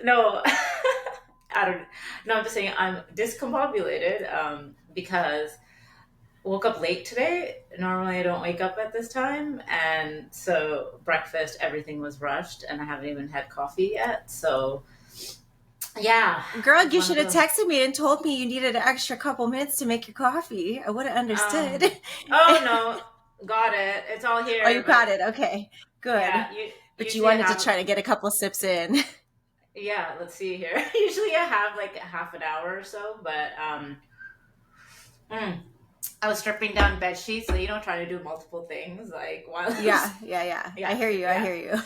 No, I don't. No, I'm just saying I'm discombobulated because woke up late today. Normally, I don't wake up at this time, and so breakfast, everything was rushed, and I haven't even had coffee yet. So, yeah, Girl, it's you one of should have those. texted me and told me you needed an extra couple minutes to make your coffee. I would have understood. Oh no, got it. It's all Oh, here, you but got it. Okay, good. yeah, you But you usually I wanted to have. try to get a couple sips in. Yeah, let's see here. Usually I have like a half an hour or so, but mm, I was stripping down bed sheets, so trying to do multiple things like while I was, Yeah, yeah, yeah. I yeah, hear you. I yeah. hear you.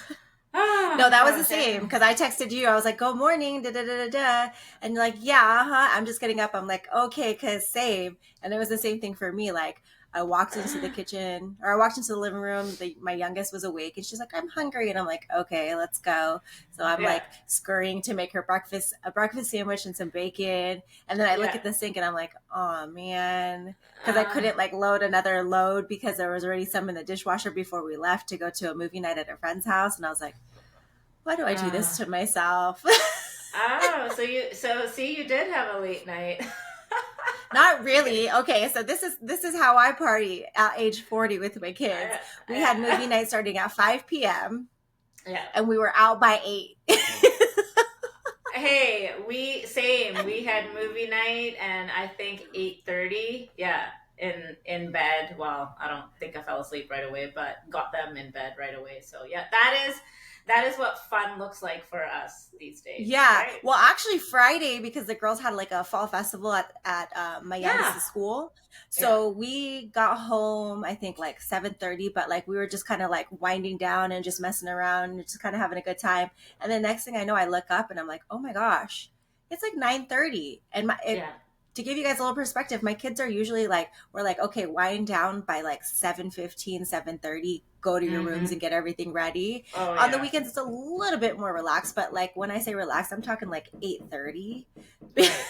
No, that was Oh, the okay. same because I texted you. I was like, "Good morning," da da da da da, and you're like, "Yeah, huh." I'm just getting up. I'm like, "Okay," because same. And it was the same thing for me. Like, I walked into the kitchen or I walked into the living room. My youngest was awake, and she's like, "I'm hungry," and I'm like, "Okay, let's go." So I'm Yeah, like scurrying to make her a breakfast sandwich and some bacon, and then I look yeah. at the sink and I'm like, "Oh man," because I Uh, couldn't like load another load because there was already some in the dishwasher before we left to go to a movie night at a friend's house, and I was like, why do I do this uh, to myself? so see, you did have a late night. Not Okay. really. Okay, so this is how I party at age 40 with my kids. We had movie Uh, night starting at 5 p.m. yeah. and we were out by 8. Hey, we had movie night and I think 8:30. Yeah, in bed. Well, I don't think I fell asleep right away, but got them in bed right away. So, yeah, that is what fun looks like for us these days, Yeah. right? Well, actually Friday because the girls had like a fall festival at my Yeah. youngest's school. Yeah. So we got home I think like 7:30, but like we were just kind of like winding down and just messing around and just kind of having a good time. And the next thing I know I look up and I'm like, "Oh my gosh. It's like 9:30." And Yeah. to give you guys a little perspective, my kids are usually like, we're like, okay, wind down by like 7:15, 7:30. Go to your rooms and Mhm. get everything ready. Oh, On the yeah. weekends, it's a little bit more relaxed, but like when I say relaxed, I'm talking like 8:30. Right.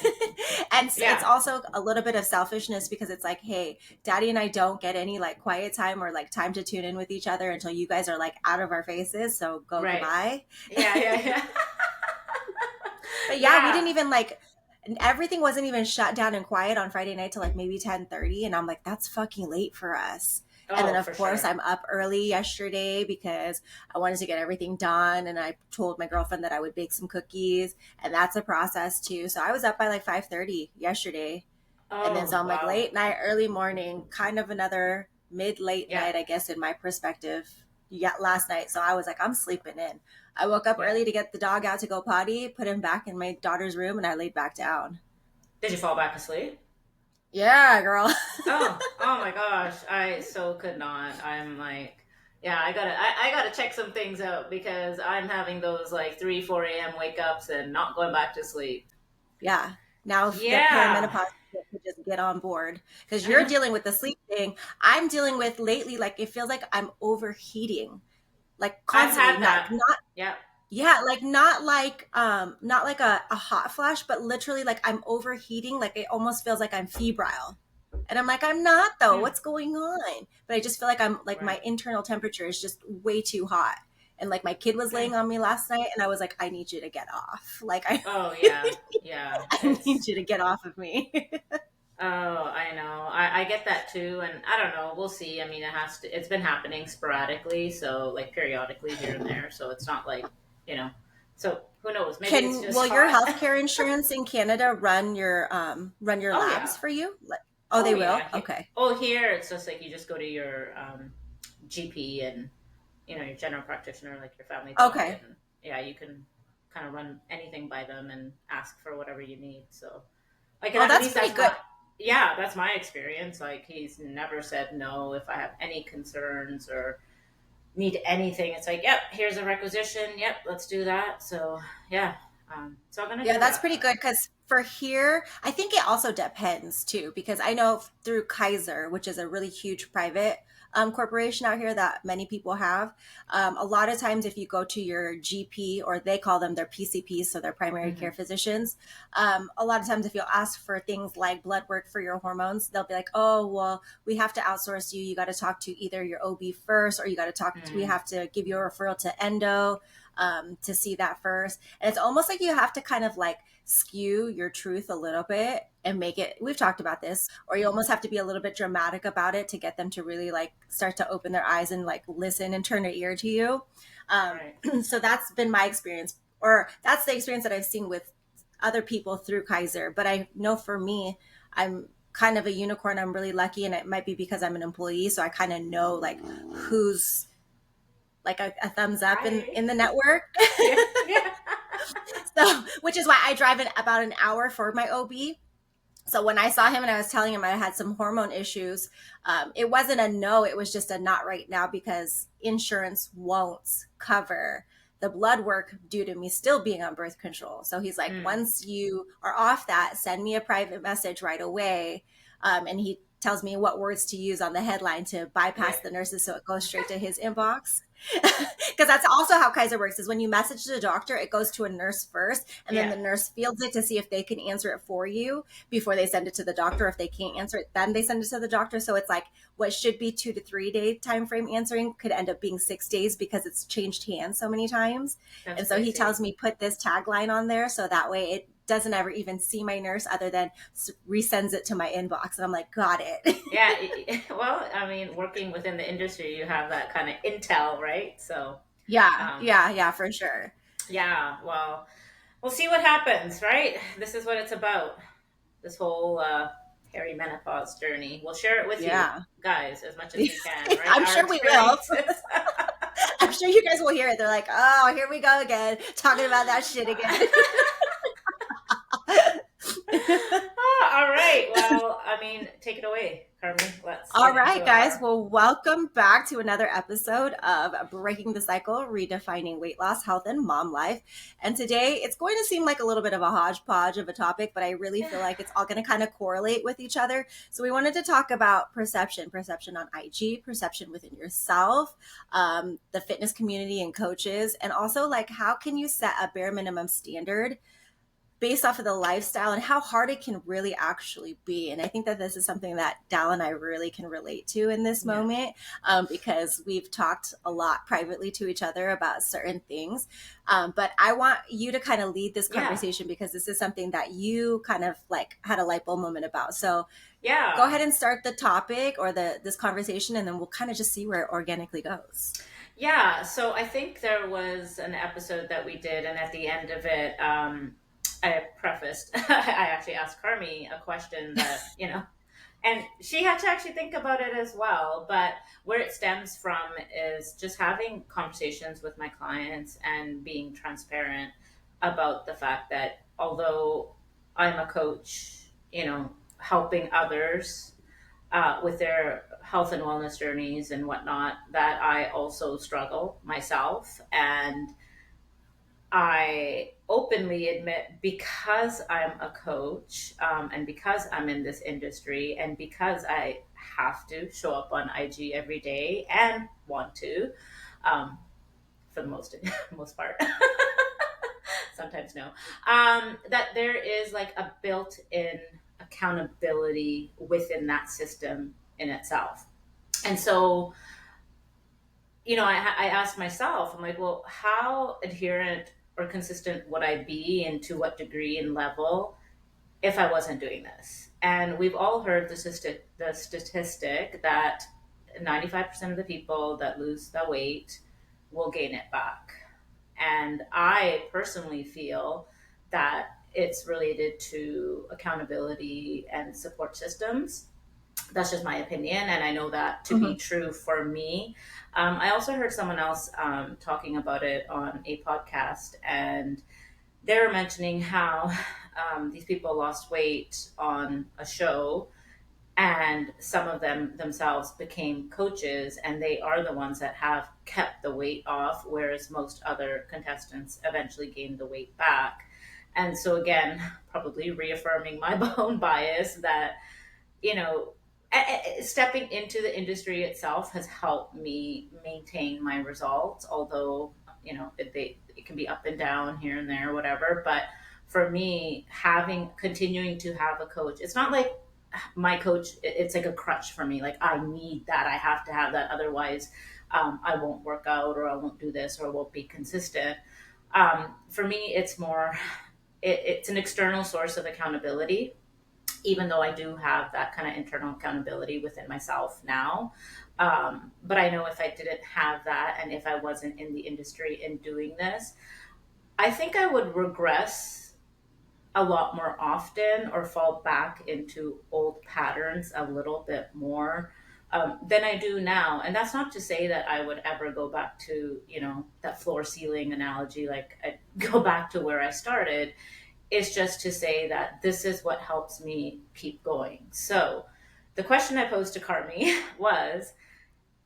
And it's Yeah. also a little bit of selfishness because it's like, hey, daddy and I don't get any like quiet time or like time to tune in with each other until you guys are like out of our faces. So go Right. goodbye. Yeah, yeah, yeah. But yeah, we Yeah. didn't even like everything wasn't even shut down and quiet on Friday night till like maybe 10:30, and I'm like, that's fucking late for us. And then Oh, of for course sure. I'm up early yesterday because I wanted to get everything done, and I told my girlfriend that I would bake some cookies, and that's a process too. So I was up by like 5:30 yesterday. And then so Oh, I'm like wow. late night, early morning, kind of another mid late Yeah. night, I guess, in my perspective. Yeah, last night. So I was like, I'm sleeping in. I woke up Yeah. early to get the dog out to go potty, put him back in my daughter's room, and I laid back down. Did you fall back asleep? Yeah, girl. Oh my gosh, I so could not. I'm like, yeah, I gotta check some things out because I'm having those like 3, 4 a.m. wake ups and not going back to sleep. Yeah. Now if the Yeah, perimenopause could just get on board because I you're know. dealing with the sleep thing. I'm dealing with lately, like it feels like I'm overheating, like I've constantly. had Not that. not Yeah. Yeah, like not like a hot flash, but literally like I'm overheating, like it almost feels like I'm febrile. And I'm like, I'm not though. Hmm. What's going on? But I just feel like I'm like Right. my internal temperature is just way too hot. And like my kid was laying Okay. on me last night and I was like, I need you to get off. Like I Oh yeah, yeah. I need you to get off of me. Oh, I know. I get that too, and I don't know. We'll see. I mean, it's been happening sporadically, so like periodically here and there. So it's not like you know. So who knows? Maybe it's Can just will your hot. healthcare insurance in Canada run your Oh labs yeah. for you? Like, oh, Oh they will? yeah. Okay. Here it's just like you just go to your GP and your general practitioner, like your family doc, Okay. and yeah, you can kind of run anything by them and ask for whatever you need. So like Oh, at that's least pretty that's good. my yeah, that's my experience. Like he's never said no if I have any concerns or need anything. It's like, yep, here's a requisition. Yep, let's do that. So yeah, so I'm gonna Yeah, do that's that. pretty good because for here, I think it also depends too, because I know through Kaiser, which is a really huge private corporation out here that many people have, a lot of times if you go to your GP or they call them their PCPs, so their primary care Hmm. physicians, a lot of times if you'll ask for things like blood work for your hormones, they'll be like, oh, well, we have to outsource you. You got to talk to either your OB first or we have to give you a referral to endo. to see that first. And it's almost like you have to kind of like skew your truth a little bit and make it, we've talked about this, or you almost have to be a little bit dramatic about it to get them to really like start to open their eyes and like listen and turn their ear to you. Right. So that's been my experience, or that's the experience that I've seen with other people through Kaiser. But I know for me, I'm kind of a unicorn. I'm really lucky, and it might be because I'm an employee, so I kind of know like who's like a thumbs up Hi. in the network. Yeah. Yeah. So, which is why I drive in about an hour for my OB. So when I saw him and I was telling him I had some hormone issues, it wasn't a no, it was just a not right now because insurance won't cover the blood work due to me still being on birth control. So he's like, Mm. once you are off that, send me a private message right away. And he tells me what words to use on the headline to bypass Yeah. the nurses so it goes straight to his inbox. Because that's also how Kaiser works is when you message the doctor, it goes to a nurse first, and then Yeah. the nurse fields it to see if they can answer it for you before they send it to the doctor. If they can't answer it, then they send it to the doctor. So it's like what should be 2 to 3 day time frame answering could end up being 6 days because it's changed hands so many times. That's And so he tells crazy. me put this tagline on there so that way it doesn't ever even see my nurse other than resends it to my inbox. And I'm like, got it. Yeah. Well, I mean, working within the industry, you have that kind of intel, right? So, Yeah, um, yeah, yeah, for sure. yeah. Well, we'll see what happens, right? This is what it's about. This whole perimenopause journey. We'll share it with you Yeah. guys as much as we can, right? I'm Our sure we will. experiences. I'm sure you guys will hear it. They're like, oh, here we go again, talking about that shit again. All right. Well, I mean, take it away, Carmen. Let's All get into right, guys. our. Well, welcome back to another episode of Breaking the Cycle, Redefining Weight Loss, Health, and Mom Life. And today it's going to seem like a little bit of a hodgepodge of a topic, but I really feel like it's all going to kind of correlate with each other. So we wanted to talk about perception on IG, perception within yourself, the fitness community and coaches, and also like how can you set a bare minimum standard based off of the lifestyle and how hard it can really actually be. And I think that this is something that Dal and I really can relate to in this Yeah. moment because we've talked a lot privately to each other about certain things. But I want you to kind of lead this Yeah. conversation because this is something that you kind of like had a light bulb moment about. So go Yeah. ahead and start the topic or this conversation, and then we'll kind of just see where it organically goes. Yeah. So I think there was an episode that we did, and at the end of it, I prefaced, I actually asked Carmi a question that, and she had to actually think about it as well. But where it stems from is just having conversations with my clients and being transparent about the fact that although I'm a coach, helping others with their health and wellness journeys and whatnot, that I also struggle myself. And I openly admit because I'm a coach and because I'm in this industry and because I have to show up on IG every day and want to, um, for the most part, sometimes no, that there is like a built-in accountability within that system in itself. And so I asked myself, I'm like, well, how adherent or consistent would I be, and to what degree and level, if I wasn't doing this? And we've all heard the statistic that 95% of the people that lose the weight will gain it back. And I personally feel that it's related to accountability and support systems. That's just my opinion, and I know that to be Mm-hmm. true for me. I also heard someone else talking about it on a podcast, and they were mentioning how these people lost weight on a show, and some of them themselves became coaches, and they are the ones that have kept the weight off, whereas most other contestants eventually gained the weight back. And so, again, probably reaffirming my own bias that you know, stepping into the industry itself has helped me maintain my results. Although it can be up and down here and there, whatever. But for me, continuing to have a coach, it's not like my coach. It's like a crutch for me. Like I need that. I have to have that. Otherwise, I won't work out, or I won't do this, or I won't be consistent. For me, it's more, it's an external source of accountability, even though I do have that kind of internal accountability within myself now. But I know if I didn't have that, and if I wasn't in the industry and doing this, I think I would regress a lot more often, or fall back into old patterns a little bit more than I do now. And that's not to say that I would ever go back to, that floor ceiling analogy, like I go back to where I started. It's just to say that this is what helps me keep going. So the question I posed to Carmi was,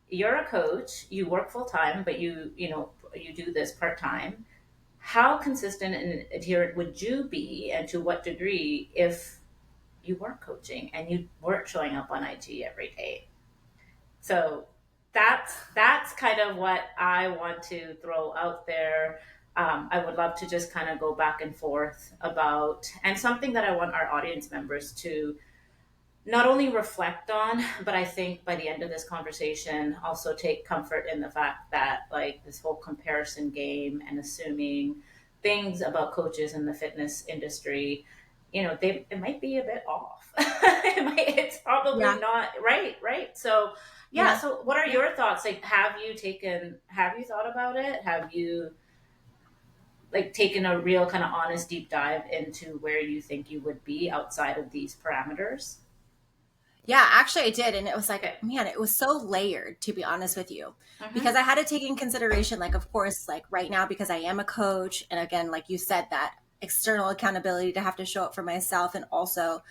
you're a coach, you work full time, but you do this part time. How consistent and adherent would you be, and to what degree, if you weren't coaching and you weren't showing up on IG every day? So that's kind of what I want to throw out there. I would love to just kind of go back and forth about, and something that I want our audience members to not only reflect on, but I think by the end of this conversation, also take comfort in the fact that, like, this whole comparison game and assuming things about coaches in the fitness industry, it might be a bit off. It's probably Yeah. not right, right? So, yeah. Yeah. So, what are Yeah. your thoughts? Like, have you thought about it? Have you, like, taken a real kind of honest deep dive into where you think you would be outside of these parameters? Yeah, actually I did. And it was like, Okay. man, it was so layered, to be honest with you, because Mm-hmm. I had to take in consideration, like, of course, like right now, because I am a coach. And again, like you said, that external accountability to have to show up for myself, and also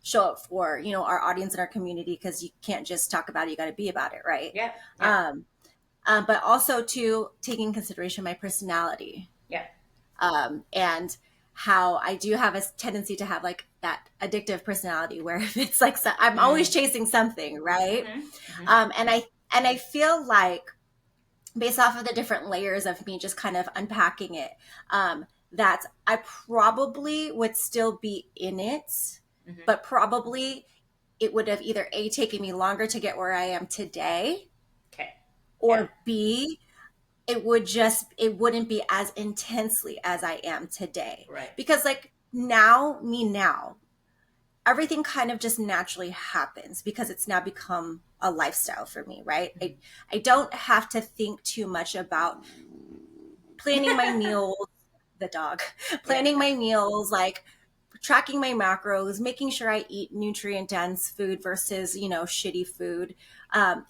show up for, our audience and our community, because you can't just talk about it, you got to be about it. Right. Yeah. Yeah. Um, but also to taking in consideration my personality, Yeah. and how I do have a tendency to have like that addictive personality where if it's like I'm always Mm. chasing something, right? Mm-hmm. Mm-hmm. And I feel like, based off of the different layers of me just kind of unpacking it, that I probably would still be in it, Mm-hmm. but probably it would have either A, taken me longer to get where I am today, Okay. Yeah. or B, it wouldn't be as intensely as I am today. Right. Because like now, everything kind of just naturally happens because it's now become a lifestyle for me, right? I don't have to think too much about planning my meals, the dog, Yeah. planning my meals, like tracking my macros, making sure I eat nutrient dense food versus, shitty food.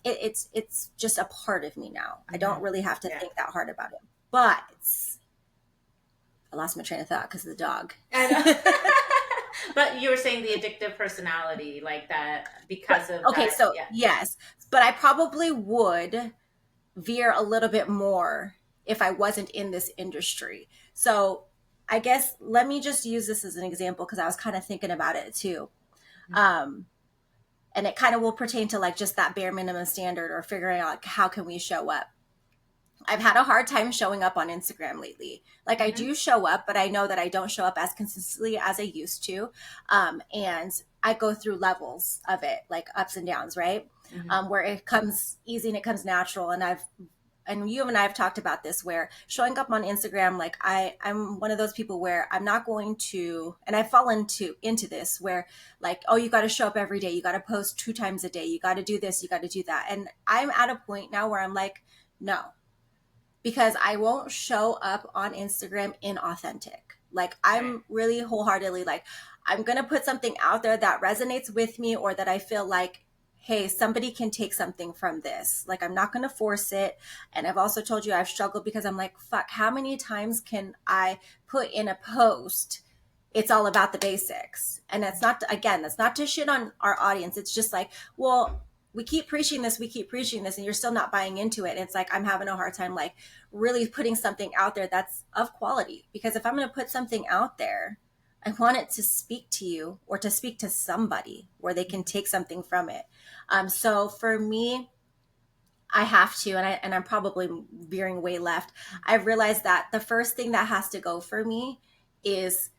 It's just a part of me now. I Mm-hmm. don't really have to Yeah. think that hard about it. But I lost my train of thought because of the dog. I know. But you were saying the addictive personality, like that, because of Okay, that. so Yeah. yes, but I probably would veer a little bit more if I wasn't in this industry. So I guess let me just use this as an example because I was kind of thinking about it too. Um, and it kind of will pertain to like just that bare minimum standard, or figuring out like how can we show up. I've had a hard time showing up on Instagram lately. Like I Mm-hmm. do show up, but I know that I don't show up as consistently as I used to. And I go through levels of it, like ups and downs, right? Mm-hmm. Where it comes easy and it comes natural. And you and I have talked about this, where showing up on Instagram, like I'm one of those people where I'm not going to, and I've fallen into this where like, oh, you got to show up every day. You got to post 2 times a day. You got to do this. You got to do that. And I'm at a point now where I'm like, no, because I won't show up on Instagram inauthentic. Like Right. I'm really wholeheartedly like, I'm going to put something out there that resonates with me, or that I feel like, hey, somebody can take something from this. Like I'm not going to force it. And I've also told you I've struggled because I'm like, fuck, how many times can I put in a post? It's all about the basics. And that's not to shit on our audience. It's just like, well, we keep preaching this, and you're still not buying into it. And it's like, I'm having a hard time, like, really putting something out there that's of quality. Because if I'm going to put something out there, I want it to speak to you, or to speak to somebody where they can take something from it. So for me, I have to, and I'm probably veering way left. I've realized that the first thing that has to go for me is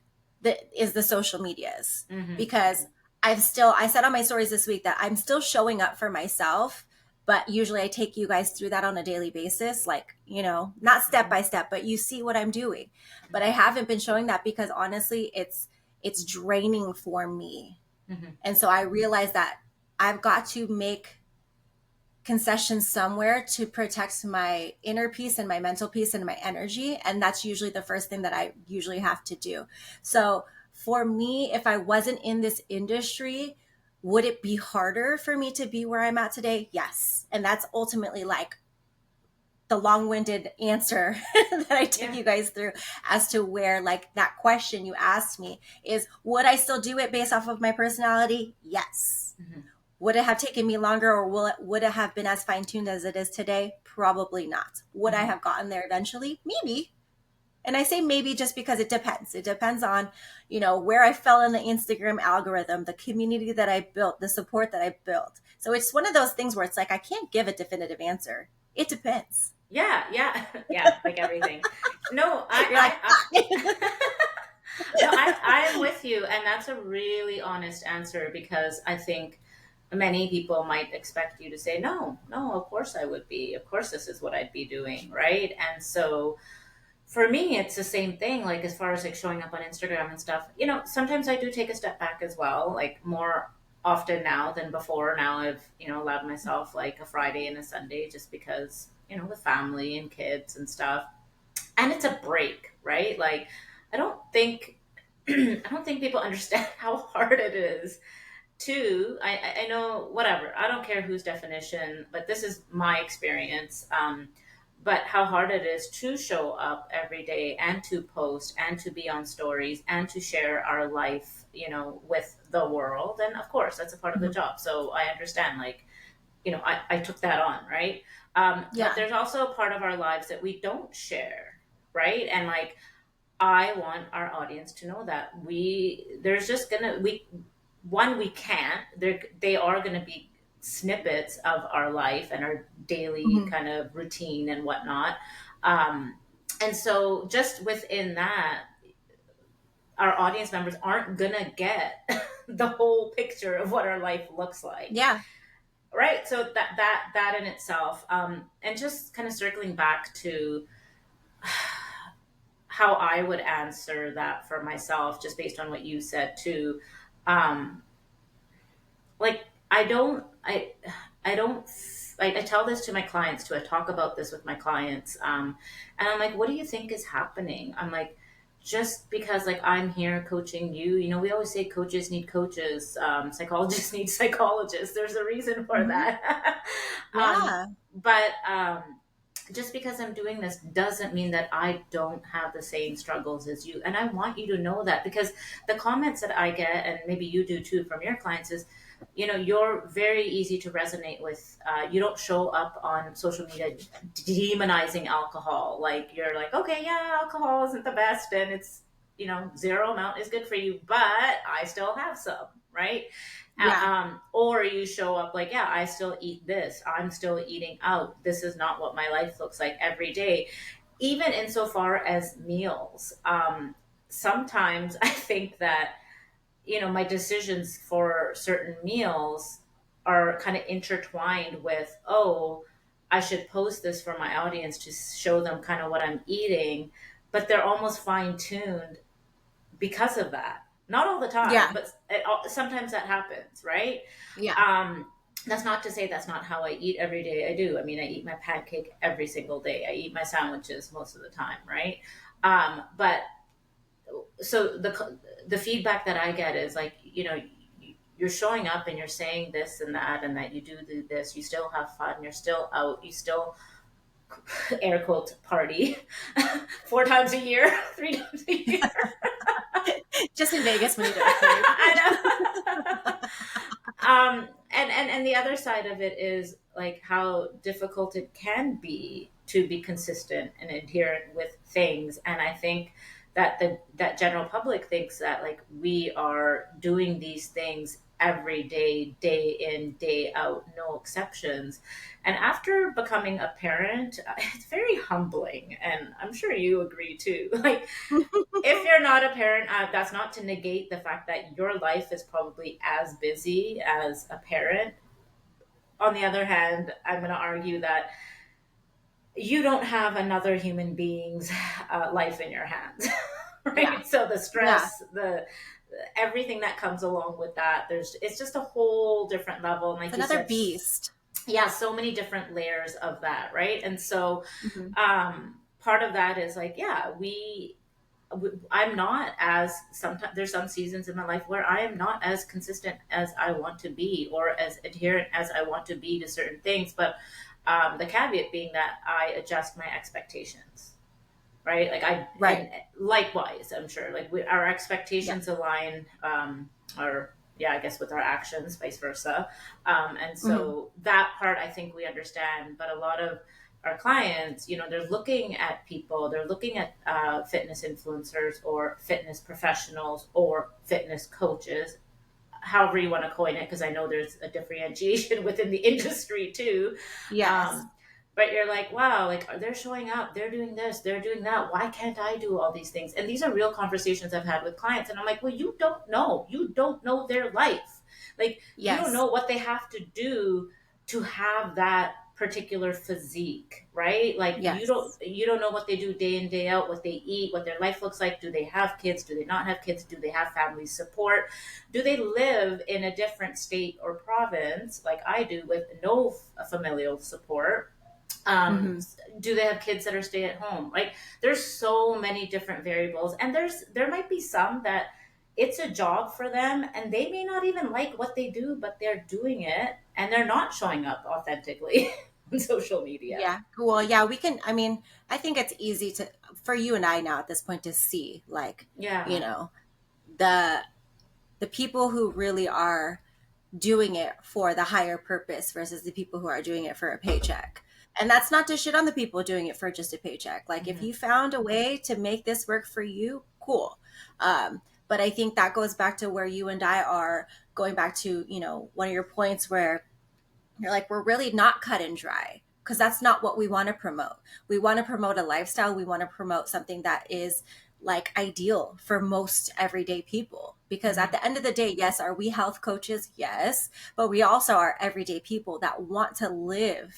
the social medias, Mm-hmm. because I said on my stories this week that I'm still showing up for myself, but usually I take you guys through that on a daily basis, like, not step Mhm. by step, but you see what I'm doing. But I haven't been showing that because honestly, it's draining for me. Mhm. And so I realized that I've got to make concessions somewhere to protect my inner peace and my mental peace and my energy. And that's usually the first thing that I usually have to do. So for me, if I wasn't in this industry, would it be harder for me to be where I'm at today? Yes. And that's ultimately like the long-winded answer that I took Yeah. you guys through as to where, like, that question you asked me is, would I still do it based off of my personality? Yes. Mhm. Would it have taken me longer, or would it have been as fine-tuned as it is today? Probably not. Would I Mhm. have gotten there eventually? Maybe. And I say maybe just because it depends. It depends on, where I fell in the Instagram algorithm, the community that I built, the support that I built. So it's one of those things where it's like I can't give a definitive answer. It depends. Yeah, yeah, yeah, like everything. No, You're like, no, I am with you, and that's a really honest answer because I think many people might expect you to say, no, no, of course I would be. Of course, this is what I'd be doing, right? And so for me, it's the same thing. Like as far as like showing up on Instagram and stuff, sometimes I do take a step back as well, like more often now than before. Now I've, allowed myself like a Friday and a Sunday just because, with family and kids and stuff. And it's a break, right? Like I don't think I don't think people understand how hard it is to I know whatever. I don't care whose definition, but this is my experience. But how hard it is to show up every day and to post and to be on stories and to share our life, with the world. And of course, that's a part of the Mhm. job. So I understand, like, I took that on, right? But Yeah. there's also a part of our lives that we don't share, right? And like, I want our audience to know that there's just gonna, we can't, they are gonna be snippets of our life and our daily Mhm. kind of routine and whatnot. Um, and so just within that, our audience members aren't gonna get the whole picture of what our life looks like, Yeah. right? So that in itself, and just kind of circling back to how I would answer that for myself, just based on what you said too. Um, like I don't. I tell this to my clients too. I talk about this with my clients, and I'm like, "What do you think is happening?" I'm like, just because like I'm here coaching you, we always say coaches need coaches, psychologists need psychologists. There's a reason for Mhm. that. Yeah. But just because I'm doing this doesn't mean that I don't have the same struggles as you. And I want you to know that because the comments that I get, and maybe you do too from your clients, is, you're very easy to resonate with. You don't show up on social media demonizing alcohol. Like, you're like, okay, yeah, alcohol isn't the best and it's, zero amount is good for you, but I still have some, right? Yeah. Or you show up like, yeah, I still eat this. I'm still eating out. This is not what my life looks like every day. Even insofar as meals. Sometimes I think that, my decisions for certain meals are kind of intertwined with, oh, I should post this for my audience to show them kind of what I'm eating, but they're almost fine tuned because of that. Not all the time, Yeah. but sometimes that happens, right? Yeah. Um, that's not to say that's not how I eat every day. I do. I mean, I eat my pancake every single day. I eat my sandwiches most of the time, right? But so the feedback that I get is like, you're showing up and you're saying this and that you do this. You still have fun. You're still out. You still air quotes party 4 times a year, 3 times a year. Just in Vegas when you don't. I know. And the other side of it is like how difficult it can be to be consistent and adherent with things. And I think that that general public thinks that like we are doing these things every day in, day out, no exceptions. And after becoming a parent, it's very humbling, and I'm sure you agree too. Like, if you're not a parent, that's not to negate the fact that your life is probably as busy as a parent. on the other hand, I'm going to argue that you don't have another human being's life in your hands. Yeah. Right, so the Yeah. stress, the everything that comes along with that, it's just a whole different level, and It's like you another said, beast. yeah, so many different layers of that, right? And so Hmm. part of that is like, yeah, I'm not as, sometimes there's some seasons in my life where I am not as consistent as I want to be, or as adherent as I want to be to certain things. But the caveat being that I adjust my expectations, right? Like Right. and likewise, I'm sure, like our Yeah. expectations align, or yeah, I guess with our actions, vice versa. And Hmm. so that part I think we understand, but a lot of our clients, they're looking at people, they're looking at fitness influencers or fitness professionals or fitness coaches, however you want to coin it, because I know there's a differentiation within the industry too. Yes. Um, but you're like, wow, like they're showing up, they're doing this, they're doing that. Why can't I do all these things? And these are real conversations I've had with clients. And I'm like, well, you don't know. You don't know their life. Like, you don't Yes. know what they have to do to have that particular physique, right? Like Yes. you don't know what they do day in, day out, what they eat, what their life looks like. Do they have kids? Do they not have kids? Do they have family support? Do they live in a different state or province like I do with no familial support? um, Hmm. do they have kids that are stay at home? Like there's so many different variables, and there might be some that it's a job for them and they may not even like what they do, but they're doing it and they're not showing up authentically on social media. Yeah. Well, yeah, we can. I mean, I think it's easy to, for you and I now at this point to see, like, you Yeah. know, the the people who really are doing it for the higher purpose versus the people who are doing it for a paycheck. And that's not to shit on the people doing it for just a paycheck. Like, if Hmm. you found a way to make this work for you, cool. But I think that goes back to where you and I are going back to, one of your points where you're like, we're really not cut and dry, because that's not what we want to promote. We want to promote a lifestyle. We want to promote something that is like ideal for most everyday people. Because at Hmm. the end of the day, yes, are we health coaches? Yes. But we also are everyday people that want to live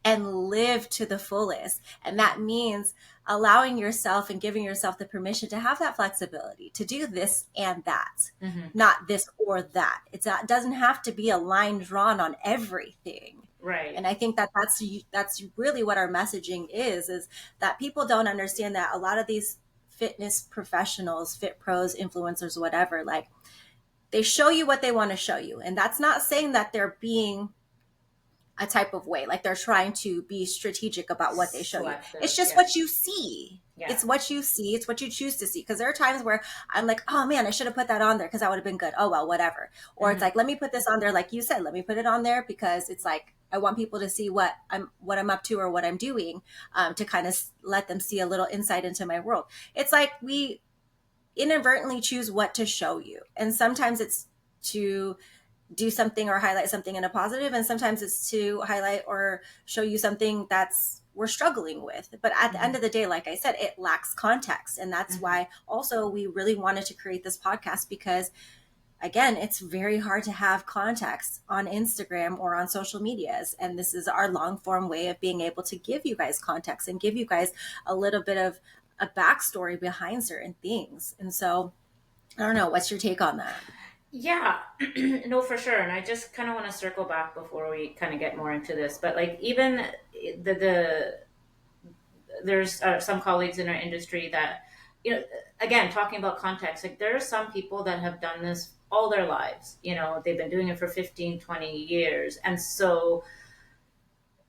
and live to the fullest. And that means allowing yourself and giving yourself the permission to have that flexibility to do this and that, Hmm. not this or that. It doesn't have to be a line drawn on everything. Right. And I think that that's really what our messaging is that people don't understand that a lot of these fitness professionals, fit pros, influencers, whatever, like, they show you what they want to show you. And that's not saying that they're being a type of way, like they're trying to be strategic about what they show you. It's Selective. just Yeah. what you see. Yeah. It's what you see. It's what you choose to see. Because there are times where I'm like, oh man, I should have put that on there because that would have been good. Oh well, whatever. Or it's Hmm. like, let me put this on there, like you said, let me put it on there because it's like I want people to see what I'm up to or what I'm doing, to kind of let them see a little insight into my world. It's like we inadvertently choose what to show you, and sometimes it's to do something or highlight something in a positive, and sometimes it's to highlight or show you something that's we're struggling with. But at the end Hmm. of the day, like I said, it lacks context, and that's Hmm. why also we really wanted to create this podcast, because again, it's very hard to have context on Instagram or on social medias, and this is our long form way of being able to give you guys context and give you guys a little bit of a backstory behind certain things. And so I don't know, what's your take on that? Yeah, no, for sure. And I just kind of want to circle back before we kind of get more into this. But like, even the there's some colleagues in our industry that, again, talking about context, like there are some people that have done this all their lives. They've been doing it for 15, 20 years. And so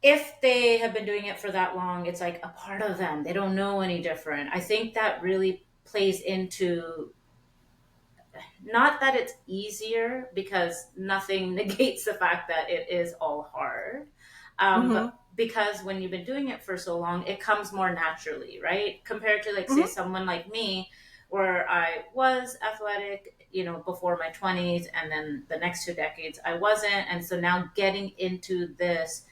if they have been doing it for that long, it's like a part of them. They don't know any different. I think that really plays into, not that it's easier, because nothing negates the fact that it is all hard, Mm-hmm. but because when you've been doing it for so long, it comes more naturally, right? Compared to, like, say, Mm-hmm. someone like me, where I was athletic, before my 20s, and then the next 2 decades I wasn't. And so now getting into this,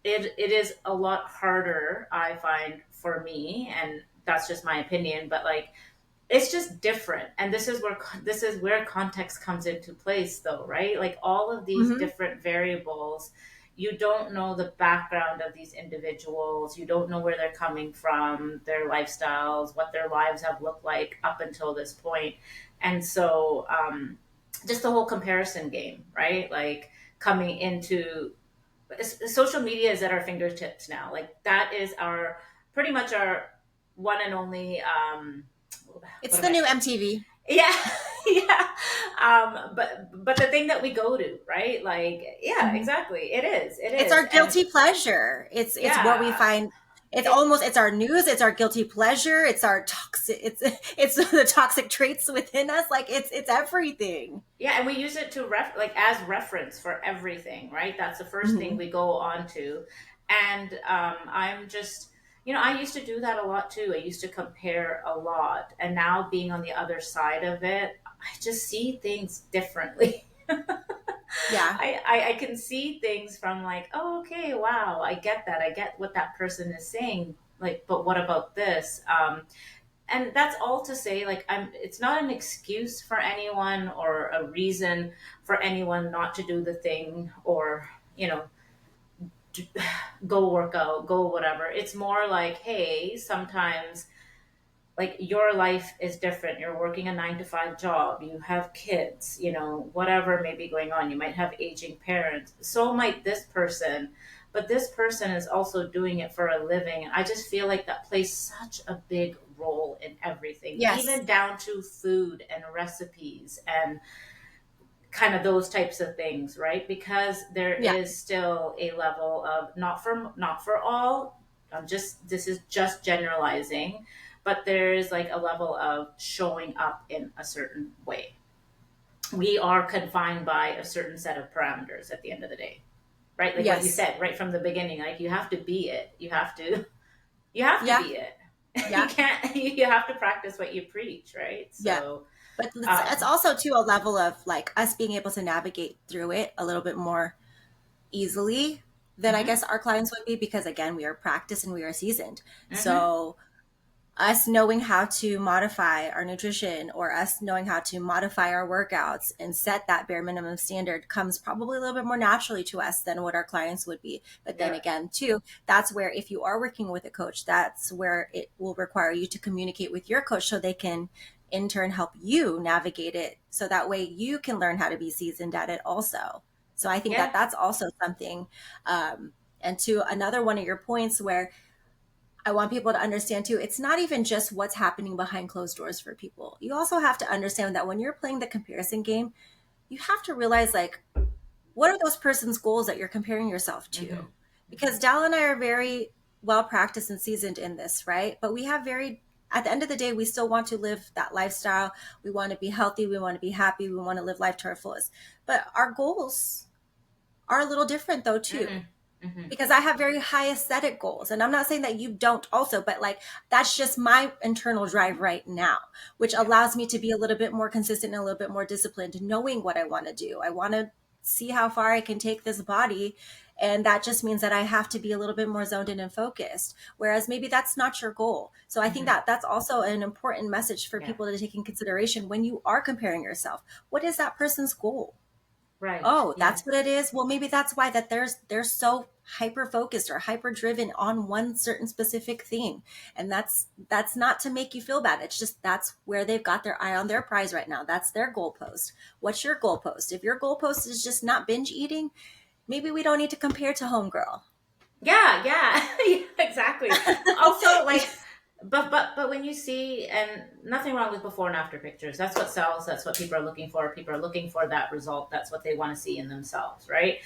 it is a lot harder, I find, for me. And that's just my opinion, but like, it's just different. And this is where context comes into place, though, right? Like all of these Mm-hmm. different variables, you don't know the background of these individuals. You don't know where they're coming from, their lifestyles, what their lives have looked like up until this point. And so, just the whole comparison game, right? Like coming into social media is at our fingertips now. Like that is our pretty much our one and only It's what am the I new saying? MTV. Yeah, yeah. But the thing that we go to, right? Like, yeah, Mhm. exactly. It is. It It's is. our And guilty pleasure. It's where we yeah, find it's it almost it's our news, it's our guilty pleasure, it's our toxic it's the toxic traits within us. Like it's everything. yeah, and we use it to like as reference for everything, right? That's the first thing Hmm. we go on to. And I'm just, I used to do that a lot too. I used to compare a lot. And now being on the other side of it, I just see things differently. Yeah. I can see things from like, oh, okay, wow, I get that. I get what that person is saying. Like, but what about this? And that's all to say, like, it's not an excuse for anyone or a reason for anyone not to do the thing or, go work out, go whatever. It's more like, hey, sometimes like your life is different. You're working a 9 to 5 job, you have kids, whatever may be going on. You might have aging parents. So might this person, but this person is also doing it for a living. And I just feel like that plays such a big role in everything, Yes. even down to food and recipes and kind of those types of things, right? Because there Yeah. is still a level of not for all. This is just generalizing, but there is like a level of showing up in a certain way. We are confined by a certain set of parameters at the end of the day, right? Like what you Yes. said right from the beginning, like you have to be it. You have to Yeah. be it. You Yeah. can't. You have to practice what you preach, right? Yeah. So, But it's um, also to a level of like us being able to navigate through it a little bit more easily than I mhm, guess our clients would be because again we are practiced and we are seasoned. mhm, So us knowing how to modify our nutrition or us knowing how to modify our workouts and set that bare minimum standard comes probably a little bit more naturally to us than what our clients would be. But then yeah, again, too, that's where if you are working with a coach, that's where it will require you to communicate with your coach so they can in turn help you navigate it so that way you can learn how to be seasoned at it also. So I think that yeah. that's also something. And to another one of your points where I want people to understand too, it's not even just what's happening behind closed doors for people. You also have to understand that when you're playing the comparison game, you have to realize like, what are those person's goals that you're comparing yourself Hmm. to? Because Dal and I are very well practiced and seasoned in this, right? But we have very, at the end of the day, we still want to live that lifestyle. We want to be healthy. We want to be happy. We want to live life to our fullest. But our goals are a little different though, too Hmm. Hmm. because I have very high aesthetic goals. And I'm not saying that you don't also, but like that's just my internal drive right now, which Yeah. allows me to be a little bit more consistent and a little bit more disciplined, knowing what I want to do. I want to see how far I can take this body. And that just means that I have to be a little bit more zoned in and focused. Whereas maybe that's not your goal. So I think Hmm. that that's also an important message for Yeah. people to take in consideration when you are comparing yourself. What is that person's goal? Right. Oh, Yeah. that's what it is. Well, maybe that's why that they're so hyper focused or hyper driven on one certain specific thing. And that's not to make you feel bad. It's just that's where they've got their eye on their prize right now. That's their goalpost. What's your goalpost? If your goalpost is just not binge eating, maybe we don't need to compare to homegirl. Yeah. Yeah. Yeah, exactly. Also, like, but when you see, and nothing wrong with before and after pictures. That's what sells. That's what people are looking for. People are looking for that result. That's what they want to see in themselves, right?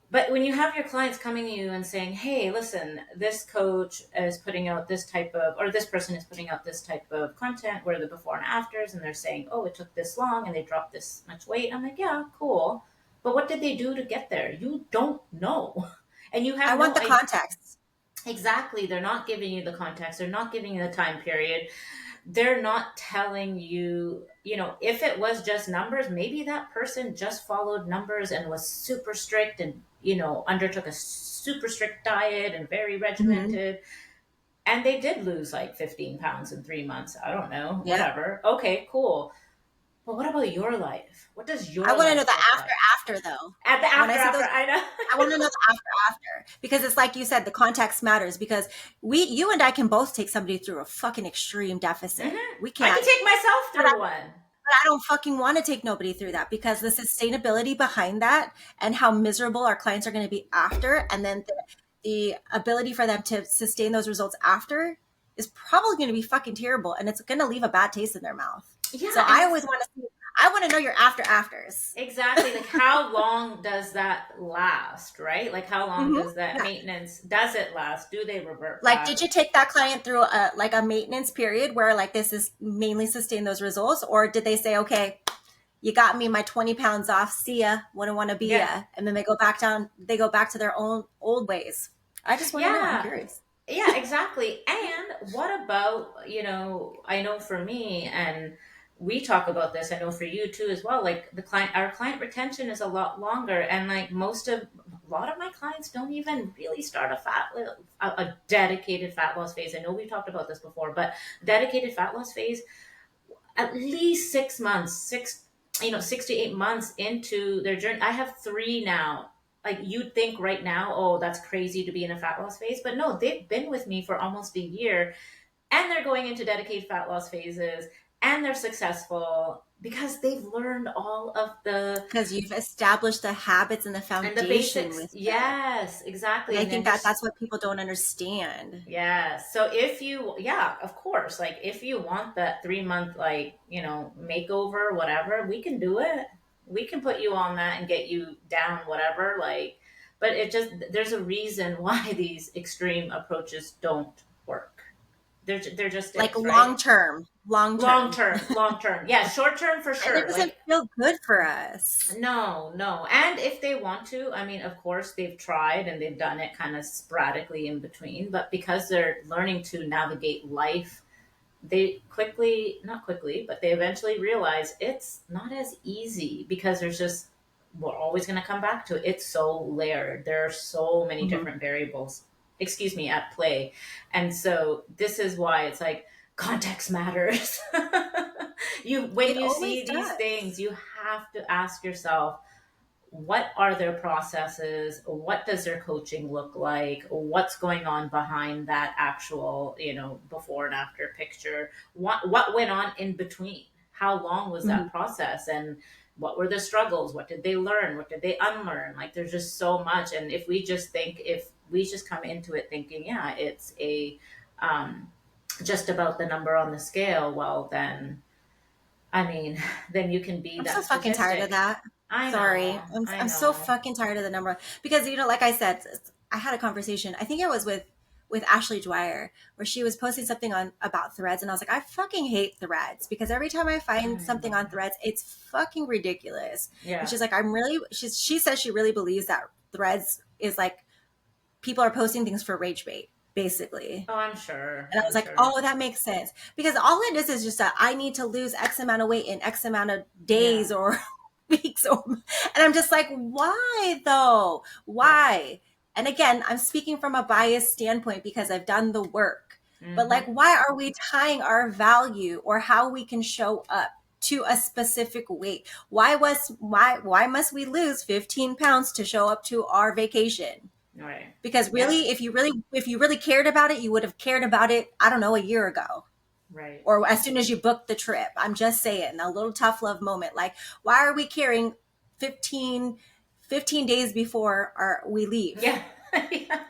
But when you have your clients coming to you and saying, hey, listen, this coach is putting out this type of, or this person is putting out this type of content where the before and afters, and they're saying, oh, it took this long and they dropped this much weight. I'm like, yeah, cool. But what did they do to get there? You don't know. And you I have want no the idea. context. Exactly. They're not giving you the context. They're not giving you the time period. They're not telling you, if it was just numbers, maybe that person just followed numbers and was super strict and, undertook a super strict diet and very Mhm. regimented. And they did lose like 15 pounds in 3 months. I don't know, Yeah. whatever. Okay, cool. Well, what about your life? What does I your want to know life the look after like? after though. At the When I say after, those, I know. I want to know the after because it's like you said, the context matters because you and I can both take somebody through a fucking extreme deficit. We I can, could take myself but through one. I don't fucking want to take nobody through that because the sustainability behind that and how miserable our clients are going to be after, and then the ability for them to sustain those results after is probably going to be fucking terrible, and it's going to leave a bad taste in their mouth. So Yeah, and I always want to see, I want to know your after afters. exactly. Like, how long does that last, right? Like, how long Mm-hmm. does that Yeah. maintenance, does it last? Do they revert Like, back? did you take that client through a like a maintenance period where like this is mainly sustain those results, or did they say, okay, you got me my 20 pounds off, see ya, wouldn't want to be Yeah. ya, and then they go back down, they go back to their own old ways? I just want to know. I'm Yeah. curious. Yeah, exactly. And what about, I know for me, and we talk about this, I know for you too as well, like our client retention is a lot longer. And like a lot of my clients don't even really start a dedicated fat loss phase. I know we've talked about this before, but dedicated fat loss phase at least 6 months, 6 to 8 months into their journey. I have three now. Like, you'd think right now, oh, that's crazy to be in a fat loss phase. But no, they've been with me for almost a year, and they're going into dedicated fat loss phases, and they're successful because they've learned all of Because you've established the habits and the and the foundation basics. with them. Yes, And exactly. I And then think you're that that's what people don't understand. Yeah. So if you, yeah, of course, like if you want that 3 month, like, makeover, whatever, we can do it. We can put you on that and get you down, whatever. Like, but there's a reason why these extreme approaches don't work. There just Like is, right? long Long term. term, long term. Yeah, short term for And it sure. doesn't Like, feel good for us. no, no. And if they want to, I mean, of course, they've tried and they've done it kind of sporadically in between, but because they're learning to navigate life, they not quickly, but they eventually realize it's not as easy because we're always going to come back to it. It's so layered. There are so many Hmm. different variables, excuse me, at play. And so this is why it's like context matters. When It you always see these does. things, you have to ask yourself, what are their processes? What does their coaching look like? What's going on behind that actual, before and after picture? What went on in between? How long was Mhm. that process? And what were the struggles? What did they learn? What did they unlearn? Like, there's just so much. And if we just come into it thinking, yeah, it's just about the number on the scale, well, then, I mean, then you can be I'm so that fucking tired of statistic. that. I Sorry. know, I'm I I'm so know. fucking tired of the number because like I said, I had a conversation. I think it was with Ashley Dwyer where she was posting something on about threads and I was like, I fucking hate threads because every time I find I something know. on threads, it's fucking ridiculous. And Yeah. she's like, she says she really believes that threads is like people are posting things for rage bait, basically. Oh, I'm sure. And I was I'm like, sure. oh, that makes sense. Because all it is just that I need to lose X amount of weight in X amount of Yeah. days or weeks. And I'm just like, why though? Yeah. Why? And again, I'm speaking from a biased standpoint because I've done the work. But like, Mm-hmm. why are we tying our value or how we can show up to a specific weight? Why must we lose 15 pounds to show up to our vacation? All right. Because Yep. really, if you really cared about it, you would have cared about it, I don't know, a year ago Right. or as soon as you booked the trip. I'm just saying, a little tough love moment. Like, why are we caring 15, 15 days before we leave? Yeah. Yeah.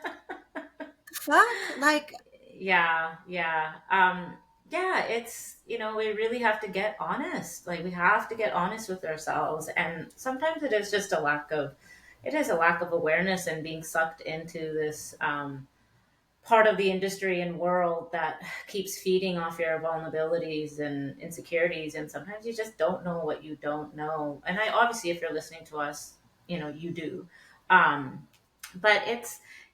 Fuck, like, Yeah. Yeah. Yeah. It's, we really have to get honest. Like, we have to get honest with ourselves. And sometimes it is a lack of awareness and being sucked into this, part of the industry and world that keeps feeding off your vulnerabilities and insecurities, and sometimes you just don't know what you don't know. And I obviously, if you're listening to us, you do. But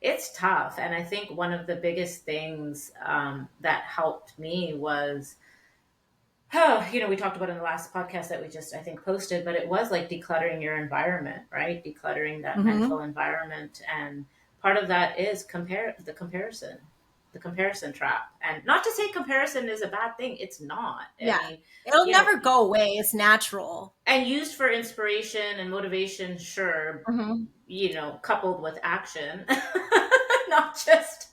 it's tough, and I think one of the biggest things that helped me was, oh, we talked about in the last podcast that we just, I think, posted, but it was like decluttering your environment, right? Decluttering that mm-hmm, mental environment. And part of that is the comparison. the comparison trap. And not to say comparison is a bad thing, it's not. I Yeah. mean, It'll you know, never go away. It's natural. and used for inspiration and motivation, sure, Hmm. coupled with action, not just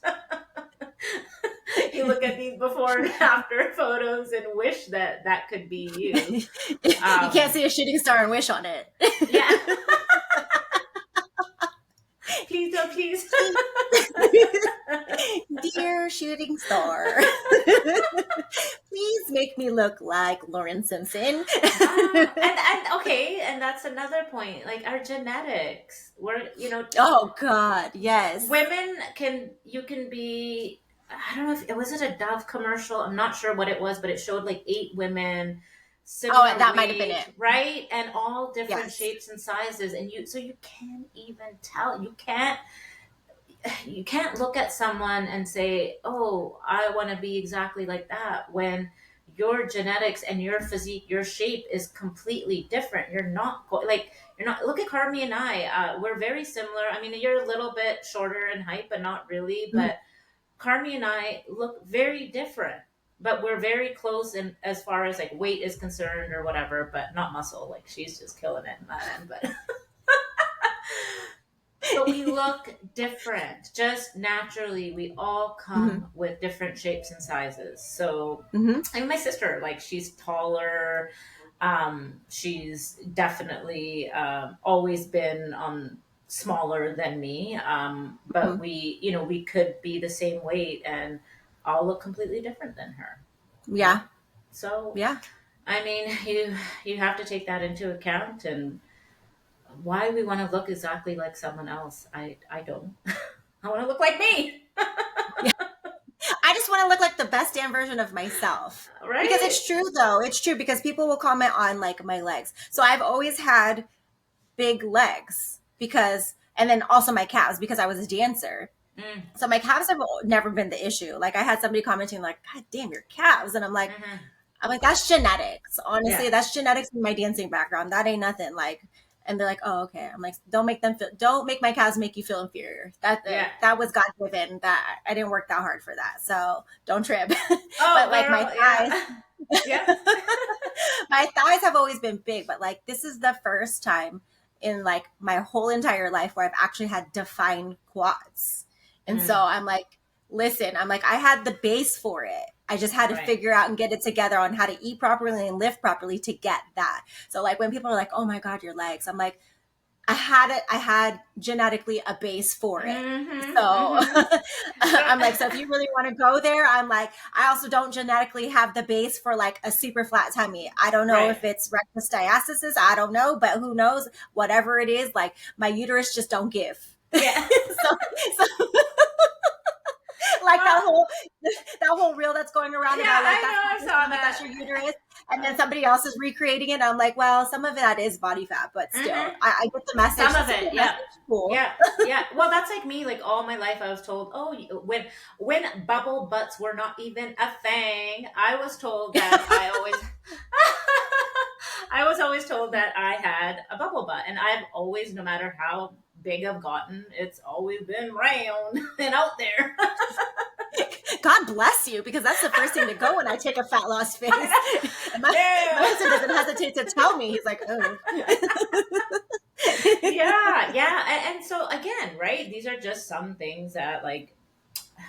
you look at these before and after photos and wish that that could be you. You can't see a shooting star and wish on it. Yeah. Please, oh, please. Dear shooting star, please make me look like Lauren Simpson. And okay, and that's another point. Like our genetics, Oh God, yes. women you can be. I don't know if it was it a Dove commercial. I'm not sure what it was, but it showed like 8 women, Oh, similar that might have been it. weight, right, and all different Yes. shapes and sizes, and you can't even tell. You can't look at someone and say, "Oh, I want to be exactly like that," when your genetics and your physique, your shape is completely different. You're not. Look at Carmi and I. We're very similar. I mean, you're a little bit shorter in height, but not really. Mhm. But Carmi and I look very different. But we're very close in as far as like weight is concerned or whatever, but not muscle. Like she's just killing it in that end. But but we look different just naturally. We all Mhm. come with different shapes and sizes. So Mhm. I mean, my sister, like she's taller. She's definitely always been smaller than me. But Mhm. we could be the same weight and I'll look completely different than her. Yeah. So Yeah. I mean, you have to take that into account. And why we want to look exactly like someone else, I don't. I want to look like me. I just want to look like the best damn version of myself. Because Right. it's true though. It's true because people will comment on like my legs. So I've always had big legs because and then also my calves because I was a dancer. Mm, So my calves have never been the issue. Like I had somebody commenting like, "God damn your calves," and hmm. I'm like, that's genetics. Yeah. Honestly, that's genetics in my dancing background. That ain't nothing. Like, and they're like, oh, okay. I'm like, don't make my calves make you feel inferior. Yeah. That was God given. That I didn't work that hard for that. So don't trip. Oh, But like my girl. thighs, Yeah. Yep. my thighs have always been big, but like this is the first time in like my whole entire life where I've actually had defined quads. And so Mm, I'm like, listen, I'm like, I had the base for it. I just had to right. figure out and get it together on how to eat properly and live properly to get that. So like when people are like, "Oh my God, your legs," I'm like, I had genetically a base for it. Mm-hmm. So Mm-hmm. So, I'm like, so if you really want to go there, I'm like, I also don't genetically have the base for like a super flat tummy. I don't know right. if it's rectus diastasis. I don't know, but who knows? Whatever it is, like my uterus just don't give. Yeah. So like Well, that whole reel that's going around yeah, about like I that's know. not I your saw stomach, that's that. your uterus, and then somebody else is recreating it. I'm like, well, some of that is body fat, but still, Mm-hmm. I get the message. Some It's of a it. good Yeah. message. Cool. Yeah. Yeah. Well, that's like me. Like all my life, I was told, oh, when bubble butts were not even a thing, I was told that I always. I was always told that I had a bubble butt, and I've always, no matter how big I've gotten, it's always been round and out there. God bless you, because that's the first thing to go when I take a fat loss phase. And my Yeah. husband doesn't hesitate to tell me. He's like, oh. Yeah, yeah. And so again, right? These are just some things that like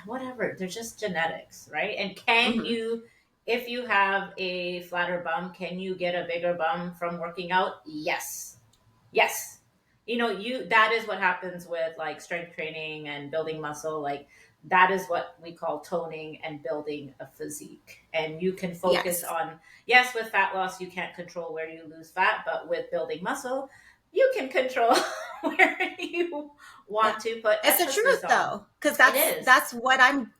whatever, they're just genetics, right? And can Hmm. you if you have a flatter bum, can you get a bigger bum from working out? Yes. Yes. You that is what happens with like strength training and building muscle. Like that is what we call toning and building a physique. And you can focus Yes. on, yes, with fat loss you can't control where you lose fat, but with building muscle you can control where you Yeah. want to put It's the emphasis truth on. though, because It is. that's what I'm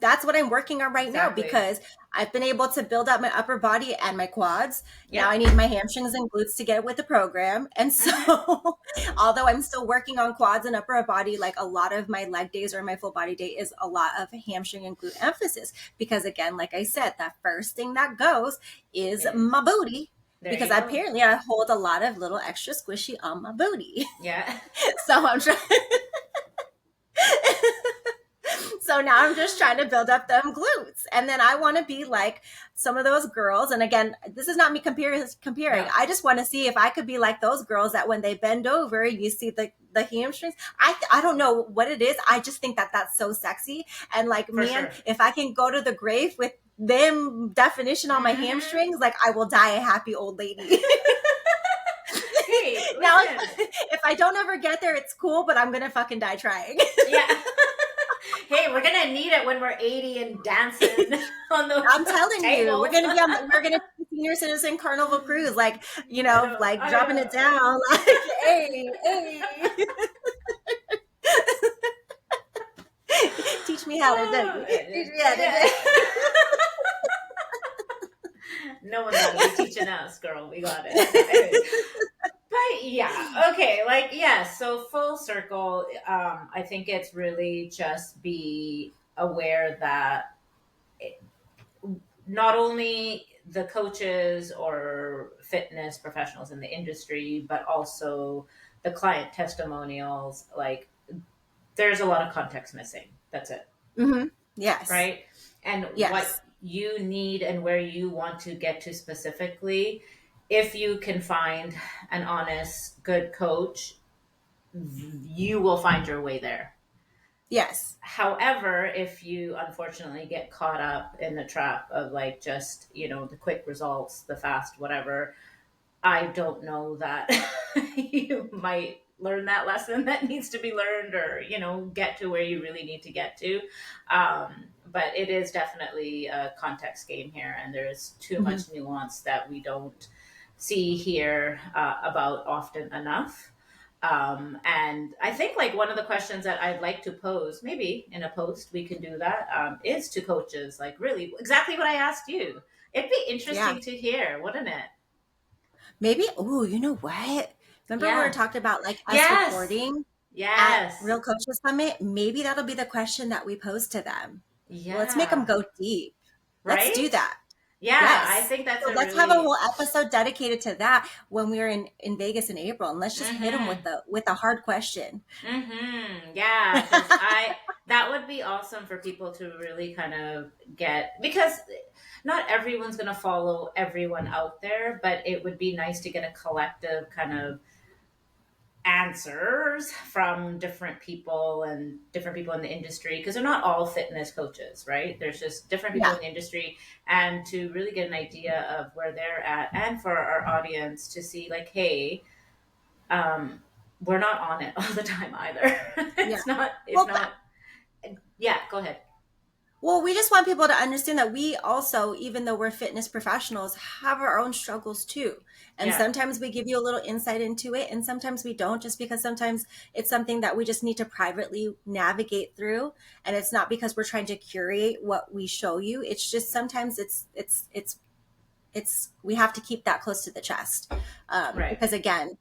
working on right now Exactly. because I've been able to build up my upper body and my quads. Now Yep. I need my hamstrings and glutes to get with the program. And so Hmm. although I'm still working on quads and upper body, like a lot of my leg days or my full body day is a lot of hamstring and glute emphasis. Because again, like I said, that first thing that goes is Is my booty. there Because you go. apparently I hold a lot of little extra squishy on my booty. Yeah. So I'm trying so So now I'm just trying to build up them glutes. And then I want to be like some of those girls. And again, this is not me comparing. No, I just want to see if I could be like those girls that when they bend over, you see the hamstrings. I don't know what it is. I just think that that's so sexy. And like, for man, sure. if I can go to the grave with them definition on my Hmm. hamstrings, like I will die a happy old lady. Hey, Now, listen. if I don't ever get there, it's cool, but I'm going to fucking die trying. Yeah. Hey, we're gonna need it when we're 80 and dancing on those I'm telling you, tables. we're gonna be senior citizen carnival cruise, like, like I dropping it know. down, like, hey, hey, teach me how to do Oh, it. Teach me how to do it. no one's gonna be teaching us, girl. We got it. No, anyways. But yeah, okay, like yeah, so full circle, I think it's really just be aware that not only the coaches or fitness professionals in the industry, but also the client testimonials, like there's a lot of context missing. That's it. Mm-hmm. Yes, Right. And what yes, you need and where you want to get to specifically, if you can find an honest, good coach, you will find your way there. yes, However, if you unfortunately get caught up in the trap of like just, the quick results, the fast, whatever, I don't know that you might learn that lesson that needs to be learned or, get to where you really need to get to. But it is definitely a context game here, and there's too mm-hmm. much nuance that we don't see here about often enough. And I think like one of the questions that I'd like to pose, maybe in a post, we can do that, is to coaches, like really exactly what I asked you. It'd be Yeah. interesting to hear, wouldn't it? Maybe. Oh, you know what? Remember we were Yeah. talking about like us Yes. recording at Yes. Real Coaches Summit? Maybe that'll be the question that we pose to them. Let's make them Yeah. go deep. Let's do Right? that. Yeah, I Yes. think that's So a let's have a really whole episode dedicated to that when we're in Vegas in April, and let's just hit them mhm. with a hard question. Mhm. Yeah, cuz I that would be awesome for people to really kind of get, because not everyone's going to follow everyone out there, but it would be nice to get a collective kind of answers from different people and different people in the industry, because they're not all fitness coaches, right? There's just different people Yeah. in the industry, and to really get an idea of where they're at, and for our audience to see like, hey, um, we're not on it all the time either. Yeah. It's Well, not. Yeah, go ahead. Well, we just want people to understand that we also, even though we're fitness professionals, have our own struggles too. And Yeah, sometimes we give you a little insight into it, and sometimes we don't, just because sometimes it's something that we just need to privately navigate through. And it's not because we're trying to curate what we show you. It's just sometimes we have to keep that close to the chest, right. because again,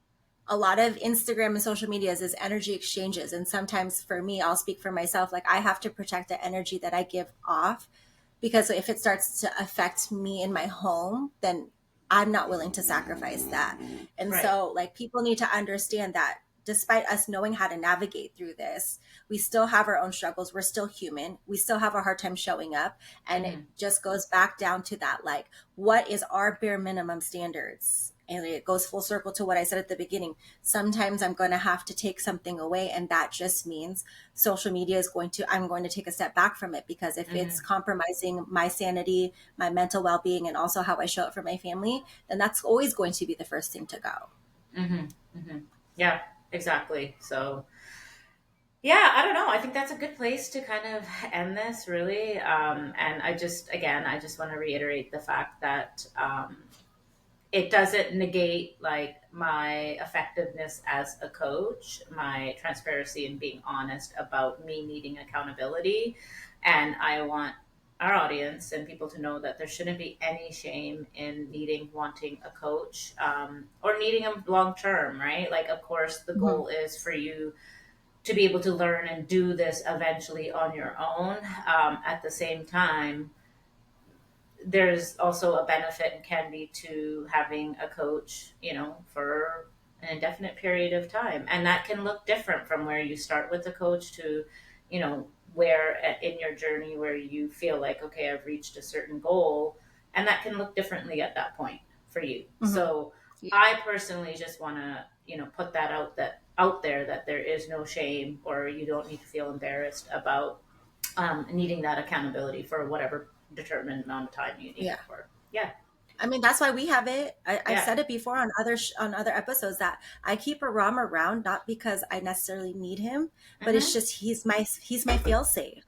a lot of Instagram and social medias is energy exchanges, and sometimes for me, I'll speak for myself, like I have to protect the energy that I give off, because if it starts to affect me in my home, then I'm not willing to sacrifice that. And Right. so like people need to understand that despite us knowing how to navigate through this, we still have our own struggles. We're still human. We still have a hard time showing up. And it Hmm. just goes back down to that, like, what is our bare minimum standards? And it goes full circle to what I said at the beginning. Sometimes I'm going to have to take something away. And that just means social media is I'm going to take a step back from it, because if it's Hmm. compromising my sanity, my mental well being, and also how I show up for my family, then that's always going to be the first thing to go. Hmm. Hmm. Yeah, exactly. So yeah, I don't know. I think that's a good place to kind of end this, really. And I just want to reiterate the fact that it doesn't negate like my effectiveness as a coach, my transparency and being honest about me needing accountability. And I want our audience and people to know that there shouldn't be any shame in wanting a coach, or needing them long term, right? Like, of course, the Mhm. goal is for you to be able to learn and do this eventually on your own. At the same time, there's also a benefit and can be to having a coach, for an indefinite period of time. And that can look different from where you start with a coach to, where in your journey where you feel like, okay, I've reached a certain goal, and that can look differently at that point for you. Mm-hmm. So Yeah. I personally just want to, put that out there that there is no shame, or you don't need to feel embarrassed about needing that accountability for whatever determined amount of time you need Yeah. it for. Yeah. I mean, that's why we have it. I've Yeah. said it before on on other episodes that I keep a Ram around not because I necessarily need him, but it's Mm-hmm. just he's my fail safe.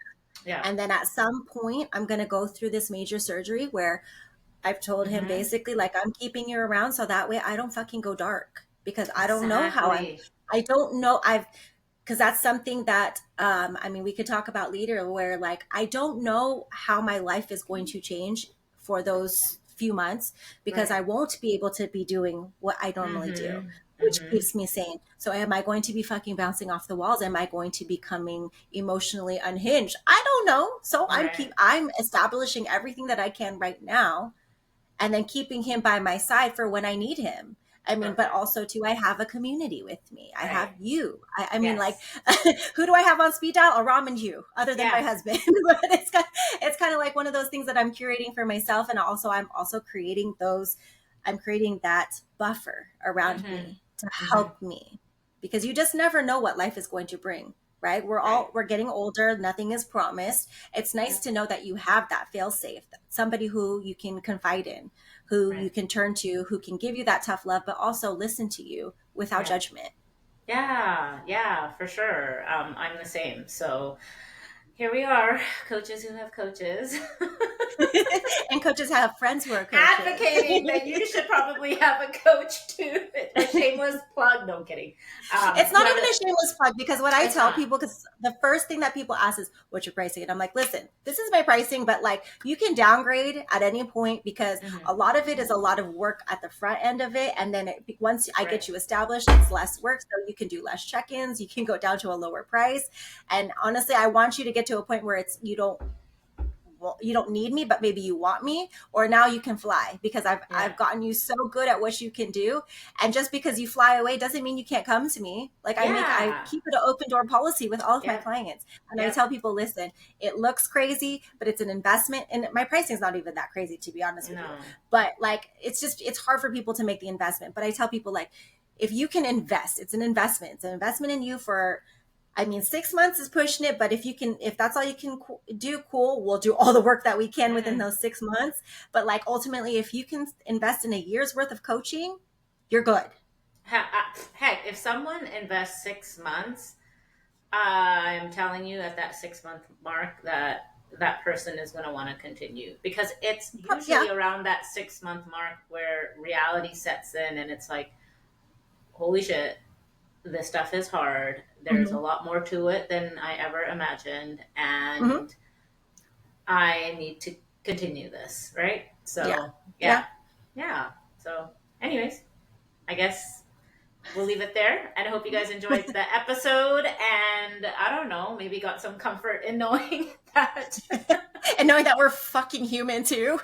Yeah. And then at some point, I'm gonna go through this major surgery where I've told him Mm-hmm. basically like I'm keeping you around so that way I don't fucking go dark because I don't know how Exactly. I don't know I've because that's something that I mean we could talk about later where like I don't know how my life is going to change for those few months because I Right. won't be able to be doing what I normally do, Mm-hmm. which Mm-hmm. keeps me sane. So am I going to be fucking bouncing off the walls? Am I going to be becoming emotionally unhinged? I don't know. So Right. I'm establishing everything that I can right now and then keeping him by my side for when I need him. I mean, but Perfect. also too, I have a community with me. I have Right. you. I mean, like, Yes. who do I have on speed dial? A Ram and you, other than my Yeah. husband. But it's kind of like one of those things that I'm curating for myself, and also I'm also creating those. I'm creating that buffer around Mm-hmm. me to Mm-hmm. help me, because you just never know what life is going to bring. Right? Right. We're getting older. Nothing is promised. It's nice Yep. to know that you have that fail safe, somebody who you can confide in, who you Right. can turn to, who can give you that tough love, but also listen to you without Yeah. judgment. Yeah. Yeah. For sure. I'm the same. So here we are, coaches who have coaches. And coaches have friends who are coaches. Advocating that you should probably have a coach too. A shameless plug. No, I'm kidding. It's not Whoever, even a shameless plug because what I it's tell not. people, because the first thing that people ask is, what's your pricing? And I'm like, listen, this is my pricing, but like you can downgrade at any point because Mm-hmm. a lot of it is a lot of work at the front end of it. And then once I Right. get you established, it's less work. So you can do less check ins, you can go down to a lower price. And honestly, I want you to get to a point where you don't need me, but maybe you want me, or now you can fly because Yeah. I've gotten you so good at what you can do. And just because you fly away doesn't mean you can't come to me. Like I Yeah. keep it an open door policy with all of my Yep. clients. And I Yep. tell people, listen, it looks crazy, but it's an investment. And my pricing is not even that crazy, to be honest with you. No. But like, it's hard for people to make the investment. But I tell people like, if you can invest, it's an investment. It's an investment in you for, I mean, 6 months is pushing it, but if that's all you can do, cool. We'll do all the work that we can within Mm-hmm. those 6 months. But like ultimately, if you can invest in a year's worth of coaching, you're good. Heck, if someone invests 6 months, I'm telling you at that 6 month mark that that person is going to want to continue, because it's Yeah. usually around that 6 month mark where reality sets in and it's like, holy shit, this stuff is hard. There's a Hmm. lot more to it than I ever imagined. Hmm. And I need to continue this, right? Yeah. So, Yeah. yeah. Yeah. So, anyways, I guess we'll leave it there. And I hope you guys enjoyed the episode. And I don't know, maybe got some comfort in knowing that. And knowing that we're fucking human too.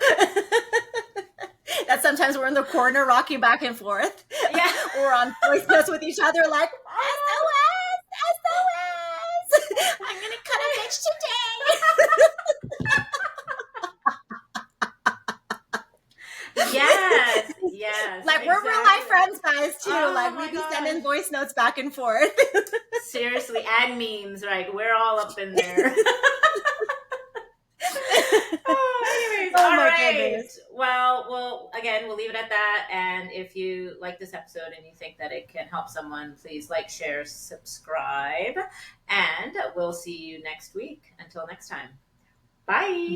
That sometimes we're in the corner rocking back and forth. Yeah. We're on voice notes with each other like, SOS, SOS. I'm going to cut a bitch Yes. today. Yes. Like we're real life Exactly. friends, guys, too. Oh Like we my be gosh. sending voice notes back and forth. Seriously. And memes, right? We're all up in there. Oh, anyways, Oh all my right. goodness. Well, again, we'll leave it at that. And if you like this episode and you think that it can help someone, please like, share, subscribe, and we'll see you next week. Until next time, bye.